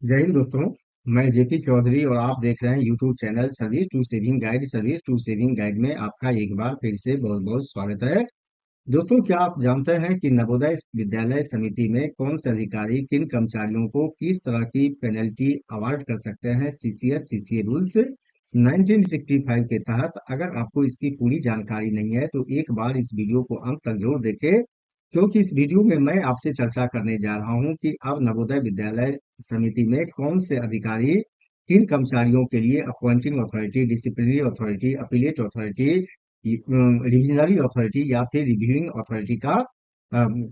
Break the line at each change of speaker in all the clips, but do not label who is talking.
जय हिंद दोस्तों। मैं जेपी चौधरी और आप देख रहे हैं YouTube channel service to saving guide में आपका एक बार फिर से बहुत बहुत स्वागत है। दोस्तों, क्या आप जानते हैं कि नवोदय विद्यालय समिति में कौन से अधिकारी किन कर्मचारियों को किस तरह की पेनल्टी अवार्ड कर सकते हैं? सीसीएस सीसीए रूल्स 1965 के तहत। अगर आपको इसकी पूरी जानकारी नहीं है तो एक बार इस वीडियो को अंत तक जरूर देखें, क्योंकि इस वीडियो में मैं आपसे चर्चा करने जा रहा हूं कि अब नवोदय विद्यालय समिति में कौन से अधिकारी किन कर्मचारियों के लिए appointing authority, disciplinary authority, appellate authority, revisionary authority या फिर रिव्यूइंग अथॉरिटी का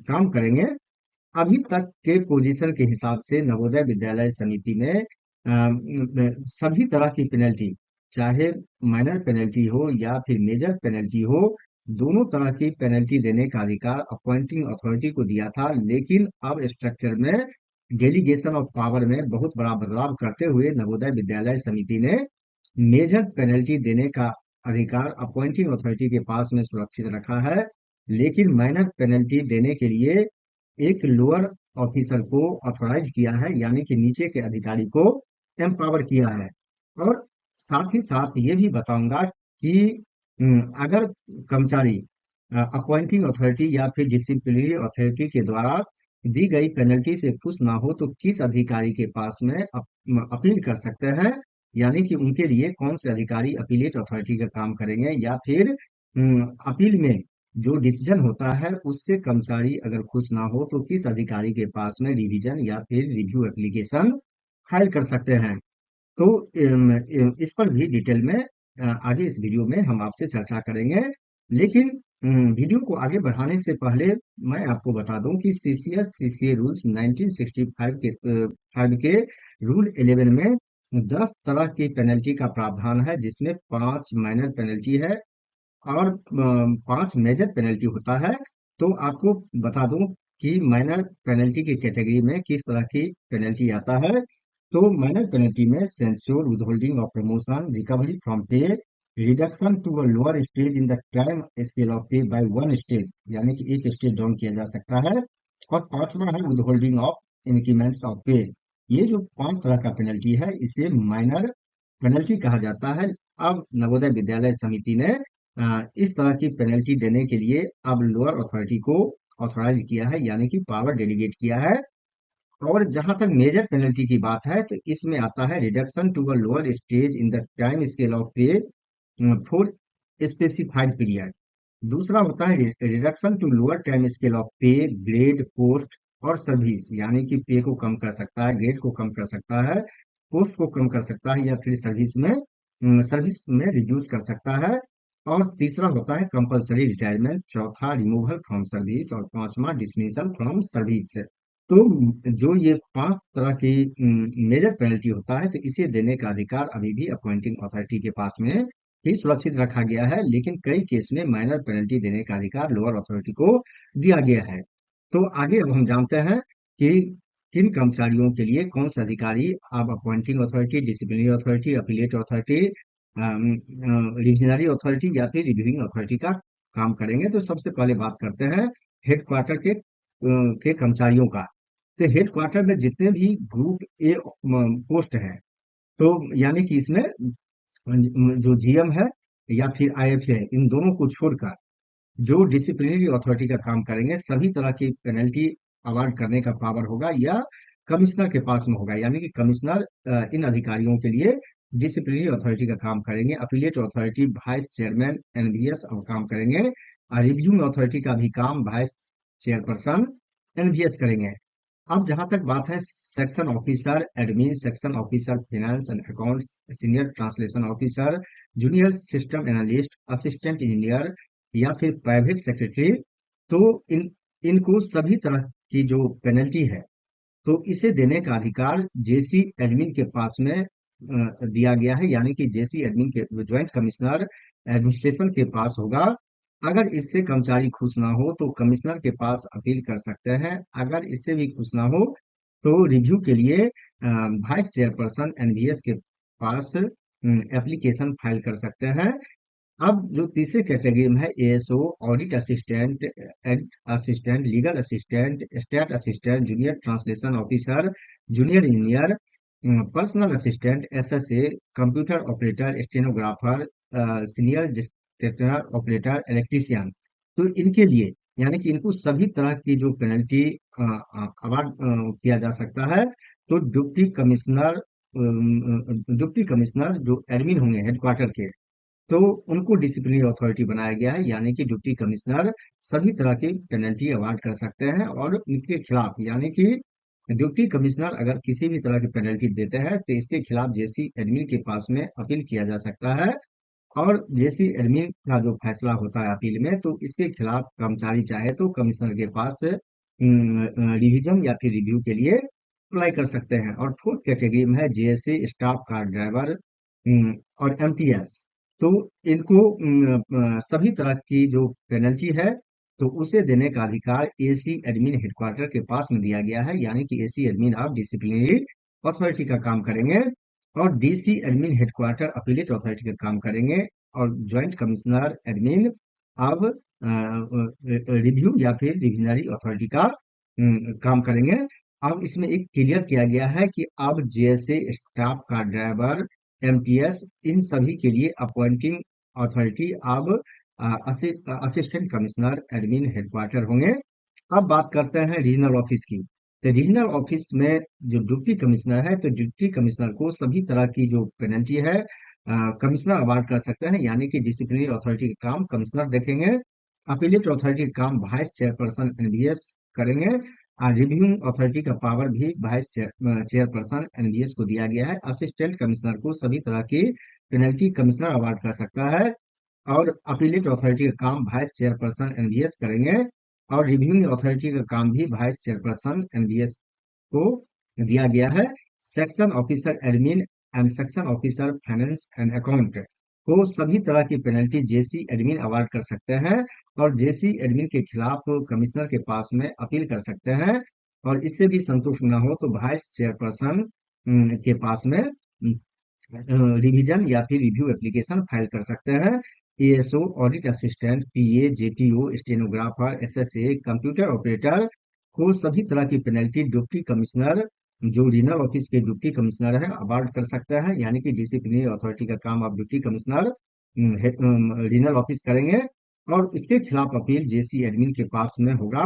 काम करेंगे। अभी तक के पोजीशन के हिसाब से नवोदय विद्यालय समिति में सभी तरह की पेनल्टी, चाहे माइनर पेनल्टी हो या फिर मेजर पेनल्टी हो, दोनों तरह की पेनल्टी देने का अधिकार अपॉइंटिंग अथॉरिटी को दिया था। लेकिन अब स्ट्रक्चर में डेलीगेशन ऑफ पावर में बहुत बड़ा बदलाव करते हुए नवोदय विद्यालय समिति ने मेजर पेनल्टी देने का अधिकार अपॉइंटिंग अथॉरिटी के पास में सुरक्षित रखा है। लेकिन माइनर पेनल्टी देने के लिए एक लोअर ऑफिसर को ऑथोराइज किया है, यानी कि नीचे के अधिकारी को एम्पावर किया है। और साथ ही साथ ये भी बताऊंगा कि अगर कर्मचारी अपॉइंटिंग अथॉरिटी या फिर डिसिप्लिनरी अथॉरिटी के द्वारा दी गई पेनल्टी से खुश ना हो तो किस अधिकारी के पास में अपील कर सकते हैं, यानी कि उनके लिए कौन से अधिकारी अपीलेट अथॉरिटी का काम करेंगे, या फिर अपील में जो डिसीजन होता है उससे कर्मचारी अगर खुश ना हो तो किस अधिकारी के पास में रिवीजन या फिर रिव्यू एप्लीकेशन फाइल कर सकते हैं। तो इस पर भी डिटेल में आगे इस वीडियो में हम आपसे चर्चा करेंगे। लेकिन वीडियो को आगे बढ़ाने से पहले मैं आपको बता दूं कि सीसीएस सीसीए रूल्स 1965 के रूल 11 में 10 तरह की पेनल्टी का प्रावधान है, जिसमें 5 माइनर पेनल्टी है और 5 मेजर पेनल्टी होता है। तो आपको बता दूं कि माइनर पेनल्टी की कैटेगरी में किस तरह की पेनल्टी आता है। तो माइनर पेनल्टी में censure, withholding of promotion, recovery from pay, reduction to a lower stage in the time scale of pay by one stage, यानी कि एक स्टेज डाउन किया जा सकता है। और पांचवा है विदहोल्डिंग ऑफ इंक्रीमेंट्स ऑफ पे। ये जो 5 तरह का पेनल्टी है इसे माइनर पेनल्टी कहा जाता है। अब नवोदय विद्यालय समिति ने इस तरह की पेनल्टी देने के लिए अब लोअर अथॉरिटी को ऑथराइज किया है, यानी कि पावर डेलीगेट किया है। और जहां तक मेजर पेनल्टी की बात है तो इसमें आता है reduction to a lower stage in the time scale of pay for specified period. दूसरा होता है reduction to lower time scale of pay, grade, post और सर्विस, यानी कि पे को कम कर सकता है, ग्रेड को कम कर सकता है, पोस्ट को कम कर सकता है, या फिर सर्विस में रिड्यूस कर सकता है। और तीसरा होता है कंपलसरी रिटायरमेंट, चौथा रिमूवल फ्रॉम सर्विस और पांचवा डिसमिसल फ्रॉम सर्विस। तो जो ये 5 तरह की मेजर पेनल्टी होता है तो इसे देने का अधिकार अभी भी अपॉइंटिंग अथॉरिटी के पास में ही सुरक्षित रखा गया है। लेकिन कई केस में माइनर पेनल्टी देने का अधिकार लोअर अथॉरिटी को दिया गया है। तो आगे अब हम जानते हैं कि किन कर्मचारियों के लिए कौन सा अधिकारी अब appointing authority, disciplinary authority, appellate authority, revisionary authority या फिर रिव्यूइंग अथॉरिटी का काम करेंगे। तो सबसे पहले बात करते हैं हेडक्वार्टर के कर्मचारियों का। तो हेडक्वार्टर में जितने भी ग्रुप ए पोस्ट है, तो यानी कि इसमें जो जीएम है या फिर आईएफ है, इन दोनों को छोड़कर जो डिसिप्लिनरी अथॉरिटी का काम करेंगे, सभी तरह की पेनल्टी अवार्ड करने का पावर होगा या कमिश्नर के पास में होगा, यानी कि कमिश्नर इन अधिकारियों के लिए डिसिप्लिनरी अथॉरिटी का काम करेंगे। Appellate authority vice chairman NVS अब काम करेंगे। रिव्यू अथॉरिटी का भी काम वाइस चेयरपर्सन एनवीएस करेंगे। अब जहां तक बात है section officer admin, section officer finance and accounts, senior translation officer, junior system analyst, assistant engineer या फिर प्राइवेट सेक्रेटरी, तो इनको सभी तरह की जो पेनल्टी है तो इसे देने का अधिकार जेसी एडमिन के पास में दिया गया है, यानी कि जेसी एडमिन के ज्वाइंट कमिश्नर एडमिनिस्ट्रेशन के पास होगा। अगर इससे कर्मचारी खुश ना हो तो कमिश्नर के पास अपील कर सकते हैं। अगर इससे भी खुश ना हो तो रिव्यू के लिए वाइस चेयरपर्सन एनवीएस के पास एप्लीकेशन फाइल कर सकते हैं। अब जो तीसरे कैटेगरी में है ASO, audit assistant, ad assistant, legal assistant, state assistant, junior translation officer, junior engineer, personal assistant, SSA, computer operator, stenographer, senior steno operator, electrician, तो इनके लिए यानी कि इनको सभी तरह की जो पेनल्टी अवार्ड किया जा सकता है। तो डिप्टी कमिश्नर जो एडमिन होंगे हेडक्वार्टर के, तो उनको डिसिप्लिनरी अथॉरिटी बनाया गया है, यानी कि डिप्टी कमिश्नर सभी तरह की पेनल्टी अवार्ड कर सकते हैं। और इनके खिलाफ यानी कि डिप्टी कमिश्नर अगर किसी भी तरह की पेनल्टी देते हैं तो इसके खिलाफ जेसी एडमिन के पास में अपील किया जा सकता है। और जेसी एडमिन का जो फैसला होता है अपील में, तो इसके खिलाफ कर्मचारी चाहे तो कमिश्नर के पास रिवीजन या फिर रिव्यू के लिए अप्लाई कर सकते हैं। और फोर्थ कैटेगरी में है जेएसए स्टाफ कार ड्राइवर और एमटीएस। तो इनको सभी तरह की जो पेनल्टी है तो उसे देने का अधिकार एसी एडमिन हेडक्वार्टर के पास में दिया गया है, यानी कि एसी एडमिन अब डिसिप्लिनरी अथॉरिटी का काम करेंगे और DC admin headquarter appellate authority का काम करेंगे। और ज्वाइंट कमिश्नर एडमिन अब रिव्यू या फिर डिविजनरी अथॉरिटी का काम करेंगे। अब इसमें एक क्लियर किया गया है कि अब जैसे स्टाफ का ड्राइवर, एमटीएस, इन सभी के लिए अपॉइंटिंग अथॉरिटी अब असिस्टेंट कमिश्नर एडमिन हेडक्वार्टर होंगे। अब बात करते हैं रीजनल ऑफिस की। तो रीजनल ऑफिस में जो डिप्टी कमिश्नर है, तो डिप्टी कमिश्नर को सभी तरह की जो पेनल्टी है कमिश्नर अवार्ड कर सकते हैं, यानी कि डिसिप्लिनरी अथॉरिटी का काम कमिश्नर देखेंगे। अपीलेट अथॉरिटी का काम वाइस चेयरपर्सन एनबीएस करेंगे। रिव्यूइंग अथॉरिटी का पावर भी वाइस चेयरपर्सन एनबीएस को दिया गया है। असिस्टेंट कमिश्नर को सभी तरह की पेनल्टी कमिश्नर अवार्ड कर सकता है। और अपीलेट अथॉरिटी का काम वाइस चेयरपर्सन एनबीएस करेंगे। और रिव्यूइंग अथॉरिटी का काम भी वाइस चेयरपर्सन एनबीएस को दिया गया है। Section officer admin and section officer finance and account को सभी तरह की पेनल्टी जेसी एडमिन अवार्ड कर सकते हैं। और जेसी एडमिन के खिलाफ कमिश्नर के पास में अपील कर सकते हैं। और इससे भी संतुष्ट न हो तो वाइस चेयरपर्सन के पास में रिवीजन या फिर रिव्यू एप्लीकेशन फाइल कर सकते हैं। ASO, audit assistant, PA, JTO, stenographer, SSA, computer operator को सभी तरह की पेनल्टी डिप्टी कमिश्नर जो रीजनल ऑफिस के डिप्टी कमिश्नर है अवार्ड कर सकता है, यानी कि डिसिप्लिनरी अथॉरिटी का काम अब डिप्टी कमिश्नर रीजनल ऑफिस करेंगे। और इसके खिलाफ अपील जेसी एडमिन के पास में होगा,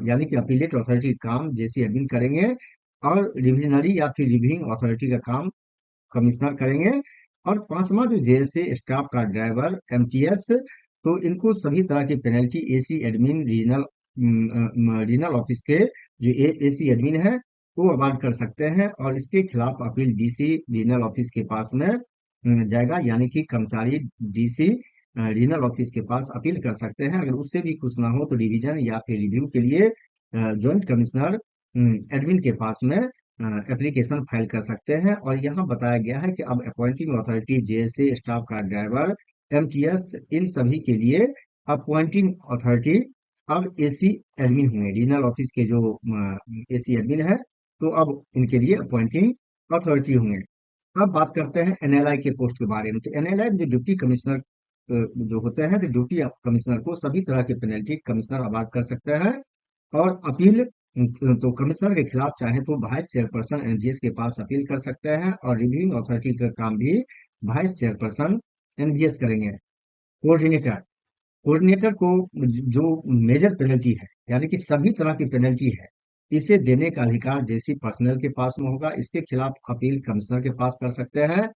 यानी कि अपीलेट अथॉरिटी का काम जेसी एडमिन करेंगे। और रिविजनरी या फिर रिव्यूइंग अथॉरिटी का काम कमिश्नर करेंगे। और पांचवा जो जेएसए स्टाफ का ड्राइवर एमटीएस, तो इनको सभी तरह की penalty AC admin regional office के जो एसी एडमिन है वो अवार्ड कर सकते हैं। और इसके खिलाफ अपील डीसी रीजनल ऑफिस के पास में जाएगा, यानी कि कर्मचारी डीसी रीजनल ऑफिस के पास अपील कर सकते हैं। अगर उससे भी कुछ ना हो तो डिवीजन या फिर रिव्यू के लिए ज्वाइंट कमिश्नर एडमिन के पास में एप्लीकेशन फाइल कर सकते हैं। और यहाँ बताया गया है कि अब अपॉइंटिंग अथॉरिटी जैसे स्टाफ का ड्राइवर, एमटीएस, इन सभी के लिए अपॉइंटिंग अथॉरिटी अब एसी एडमिन होंगे। रीजनल ऑफिस के जो एसी एडमिन है तो अब इनके लिए अपॉइंटिंग अथॉरिटी होंगे। अब बात करते हैं एनएलआई के पोस्ट के बारे में। तो एनएलआई जो डिप्टी कमिश्नर जो होते हैं, तो ड्यूटी कमिश्नर को सभी तरह के पेनल्टी कमिश्नर अवार्ड कर सकते हैं। और अपील तो कमिश्नर के खिलाफ चाहे तो वाइस चेयरपर्सन एनजीएस के पास अपील कर सकते हैं। और रिव्यूइंग अथॉरिटी का काम भी वाइस चेयरपर्सन एनबीएस करेंगे। कोऑर्डिनेटर, कोऑर्डिनेटर को जो मेजर पेनल्टी है यानी कि सभी तरह की पेनल्टी है, इसे देने का अधिकार जैसी पर्सनल के पास में होगा। इसके खिलाफ अपील कमिश्नर के पास कर सकते हैं।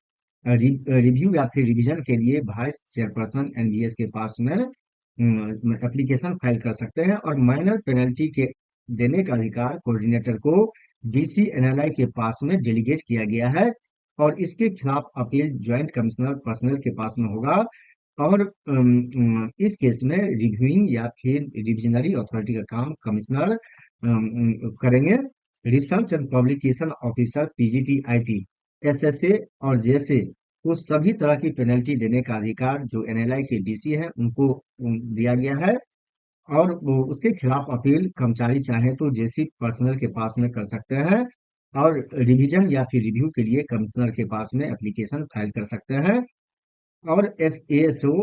रिव्यू या फिर रिवीजन के लिए वाइस चेयरपर्सन एनबीएस के पास में एप्लीकेशन फाइल कर सकते हैं। और माइनर पेनल्टी के देने का अधिकार कोऑर्डिनेटर को डीसी एनएलआई के पास में डेलीगेट किया गया है। और इसके खिलाफ अपील ज्वाइंट कमिश्नर पर्सनल के पास में होगा। और इस केस में रिव्यूइंग या फिर रिविजनरी अथॉरिटी का काम कमिश्नर करेंगे। Research and publication officer PGT-IT, SSA और जेएसए को सभी तरह की पेनल्टी देने का अधिकार जो एनएलआई के डीसी है उनको दिया गया है। और वो उसके खिलाफ अपील कर्मचारी चाहे तो जेसी पर्सनल के पास में कर सकते हैं। और रिवीजन या फिर रिव्यू के लिए कमिश्नर के पास में एप्लीकेशन फाइल कर सकते हैं। और एसएसओ,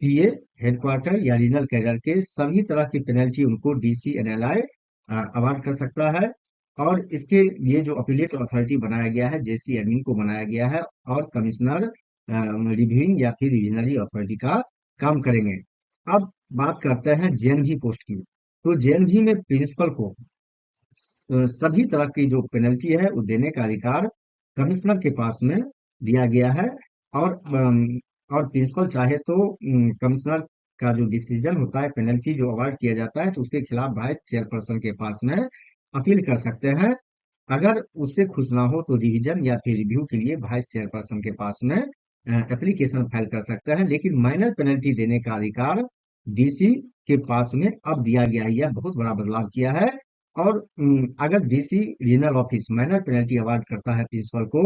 पीए, हेडक्वार्टर या रीजनल कैडर के सभी तरह की पेनल्टी उनको डीसी एनएलआई अवार्ड कर सकता है। और इसके लिए जो अपीलेट अथॉरिटी बनाया गया है, जेसी एडमिन को बनाया गया है, और कमिश्नर रिव्यूइंग या फिर रिविजनरी अथॉरिटी का काम करेंगे। अब बात करते हैं जेएनवी पोस्ट की। तो जेएनवी में प्रिंसिपल को सभी तरह की जो पेनल्टी है वो देने का अधिकार कमिश्नर के पास में दिया गया है। और और प्रिंसिपल चाहे तो कमिश्नर का जो डिसीजन होता है, पेनल्टी जो अवार्ड किया जाता है, तो उसके खिलाफ वाइस चेयरपर्सन के पास में अपील कर सकते हैं। अगर उससे खुश ना हो तो रिवीजन या फिर रिव्यू के लिए वाइस चेयरपर्सन के पास में एप्लीकेशन फाइल कर सकते हैं। लेकिन माइनर पेनल्टी देने का अधिकार डीसी के पास में अब दिया गया है। यह बहुत बड़ा बदलाव किया है। और अगर DC regional office minor penalty award करता है प्रिंसिपल को,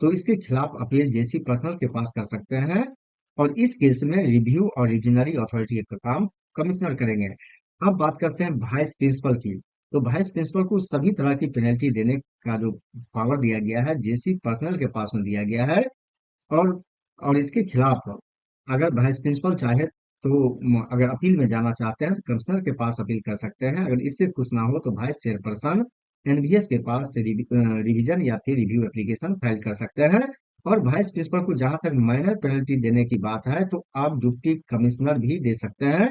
तो इसके खिलाफ अपील जेसी पर्सनल के पास कर सकते हैं। और इस केस में रिव्यू और रिविजनरी अथॉरिटी का काम कमिश्नर करेंगे। अब बात करते हैं वाइस प्रिंसिपल की। तो वाइस प्रिंसिपल को सभी तरह की पेनल्टी देने का जो पावर दिया गया है, जेसी पर्सनल के पास में दिया गया है। और और इसके खिलाफ अगर वाइस प्रिंसिपल चाहे तो अगर अपील में जाना चाहते हैं तो कमिश्नर के पास अपील कर सकते हैं। अगर इससे खुश ना हो तो वाइस चेयरपर्सन एनवीएस के पास से रिवीजन या फिर रिव्यू एप्लीकेशन फाइल कर सकते हैं। और वाइस प्रिंसिपल को जहां तक माइनर पेनल्टी देने की बात है, तो आप डिप्टी कमिश्नर भी दे सकते हैं।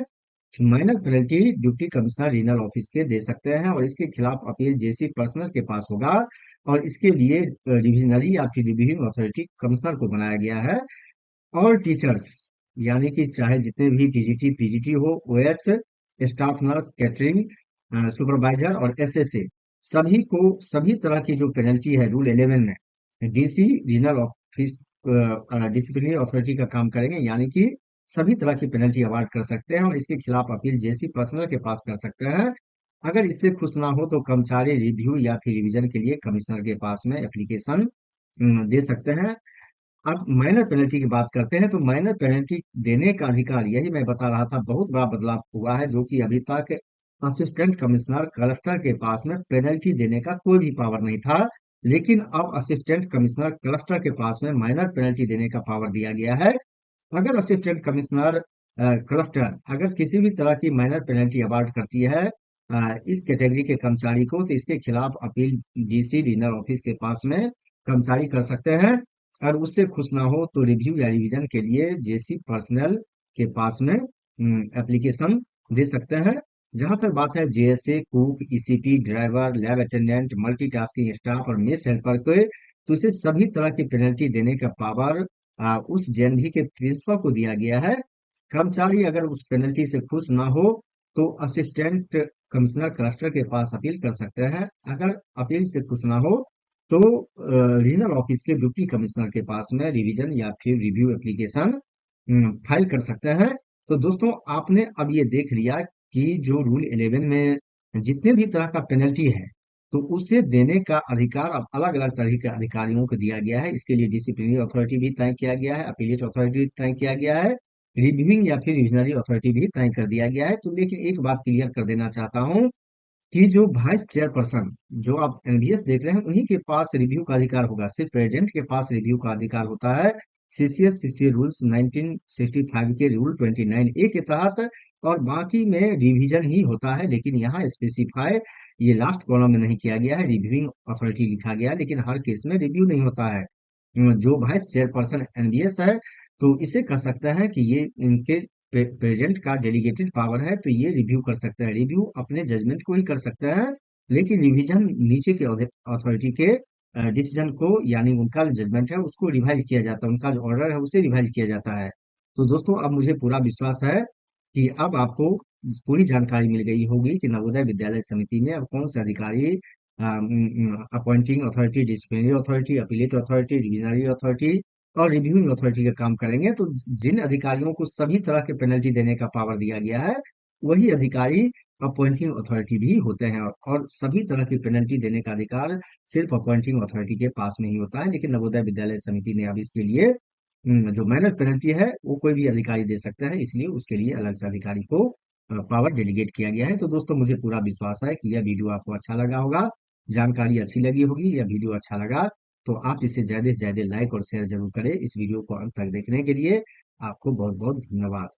Minor penalty deputy commissioner regional office के दे सकते हैं, और इसके खिलाफ अपील जेसी पर्सनल के पास होगा। और इसके लिए रिविजनरी या फिर रिव्यूइंग अथॉरिटी कमिश्नर को बनाया गया है। और टीचर्स, यानी कि चाहे जितने भी टीजीटी पीजीटी हो, OS, staff nurse, catering supervisor और एसएसए, सभी को सभी तरह की जो पेनल्टी है रूल 11 में DC regional office disciplinary authority का काम करेंगे। यानी कि सभी तरह की पेनल्टी अवार्ड कर सकते हैं, और इसके खिलाफ अपील जेसी पर्सनल के पास कर सकते हैं। अगर इससे खुश ना हो तो कर्मचारी रिव्यू या फिर रिवीजन के लिए कमिश्नर के पास में एप्लीकेशन दे सकते हैं। अब माइनर पेनल्टी की बात करते हैं। तो माइनर पेनल्टी देने का अधिकार, यही मैं बता रहा था, बहुत बड़ा बदलाव हुआ है, जो कि अभी तक असिस्टेंट कमिश्नर क्लस्टर के पास में पेनल्टी देने का कोई भी पावर नहीं था। लेकिन अब असिस्टेंट कमिश्नर क्लस्टर के पास में माइनर पेनल्टी देने का पावर दिया गया है। अगर असिस्टेंट कमिश्नर क्लस्टर अगर किसी भी तरह की माइनर पेनल्टी अवार्ड करती है इस कैटेगरी के कर्मचारी को, तो इसके खिलाफ अपील डीसी रीजनल ऑफिस के पास में कर्मचारी कर सकते हैं। और उससे खुश ना हो तो रिव्यू या रिवीजन के लिए जेसी पर्सनल के पास में एप्लीकेशन दे सकते हैं। जहां तक बात है JSA, cook, ECP, driver, lab attendant, multitasking staff और मेस हेल्पर के, तो इसे सभी तरह की पेनल्टी देने का पावर उस जेएनवी के प्रिंसिपल को दिया गया है। कर्मचारी अगर उस पेनल्टी से खुश ना हो तो असिस्टेंट कमिश्नर क्लस्टर के पास अपील कर सकते हैं। अगर अपील से खुश ना हो तो रीजनल ऑफिस के डिप्टी कमिश्नर के पास में रिवीजन या फिर रिव्यू एप्लीकेशन फाइल कर सकते हैं। तो दोस्तों, आपने अब ये देख लिया कि जो रूल 11 में जितने भी तरह का पेनल्टी है, तो उसे देने का अधिकार अब अलग अलग तरह के अधिकारियों को दिया गया है। इसके लिए डिसिप्लिनरी अथॉरिटी भी तय किया गया है, अपीलेट अथॉरिटी तय किया गया है, रिव्यूइंग या फिर रिविजनरी अथॉरिटी भी तय कर दिया गया है। तो लेकिन एक बात क्लियर कर देना चाहता हूँ कि जो वाइस चेयरपर्सन जो आप एनवीएस देख रहे हैं, उन्हीं के पास रिव्यू का अधिकार होगा। सिर्फ प्रेसिडेंट के पास रिव्यू का अधिकार होता है सीसीएस सीसीए रूल्स 1965 के रूल 29A के तहत। और बाकी में रिवीजन ही होता है। लेकिन यहाँ स्पेसिफाई ये लास्ट कॉलम में नहीं किया गया है, रिव्यूइंग अथॉरिटी लिखा गया है, लेकिन हर केस में रिव्यू नहीं होता है। जो वाइस चेयरपर्सन एनवीएस है, तो इसे कह सकता है कि ये इनके प्रेजेंट का डेलीगेटेड पावर है, तो ये रिव्यू कर सकता है। रिव्यू अपने जजमेंट को ही कर सकता है, लेकिन रिवीजन नीचे के अथॉरिटी के डिसीजन को, यानी उनका जो जजमेंट है उसको रिवाइज किया जाता है, उनका जो ऑर्डर है उसे रिवाइज किया जाता है। तो दोस्तों, अब मुझे पूरा विश्वास है कि अब आपको पूरी जानकारी मिल गई होगी कि नवोदय विद्यालय समिति में अब कौन से अधिकारी appointing authority, disciplinary authority, appellate authority, revisionary authority और रिव्यूइंग अथॉरिटी का काम करेंगे। तो जिन अधिकारियों को सभी तरह के पेनल्टी देने का पावर दिया गया है, वही अधिकारी अपॉइंटिंग अथॉरिटी भी होते हैं। और सभी तरह की पेनल्टी देने का अधिकार सिर्फ अपॉइंटिंग अथॉरिटी के पास में ही होता है। लेकिन नवोदय विद्यालय समिति ने अब इसके लिए जो माइनर पेनल्टी है वो कोई भी अधिकारी दे सकता है, इसलिए उसके लिए अलग से अधिकारी को पावर डेलीगेट किया गया है। तो दोस्तों, मुझे पूरा विश्वास है कि यह वीडियो आपको अच्छा लगा होगा, जानकारी अच्छी लगी होगी। यह वीडियो अच्छा लगा तो आप इसे ज्यादा से ज्यादा लाइक और शेयर जरूर करें। इस वीडियो को अंत तक देखने के लिए आपको बहुत बहुत धन्यवाद।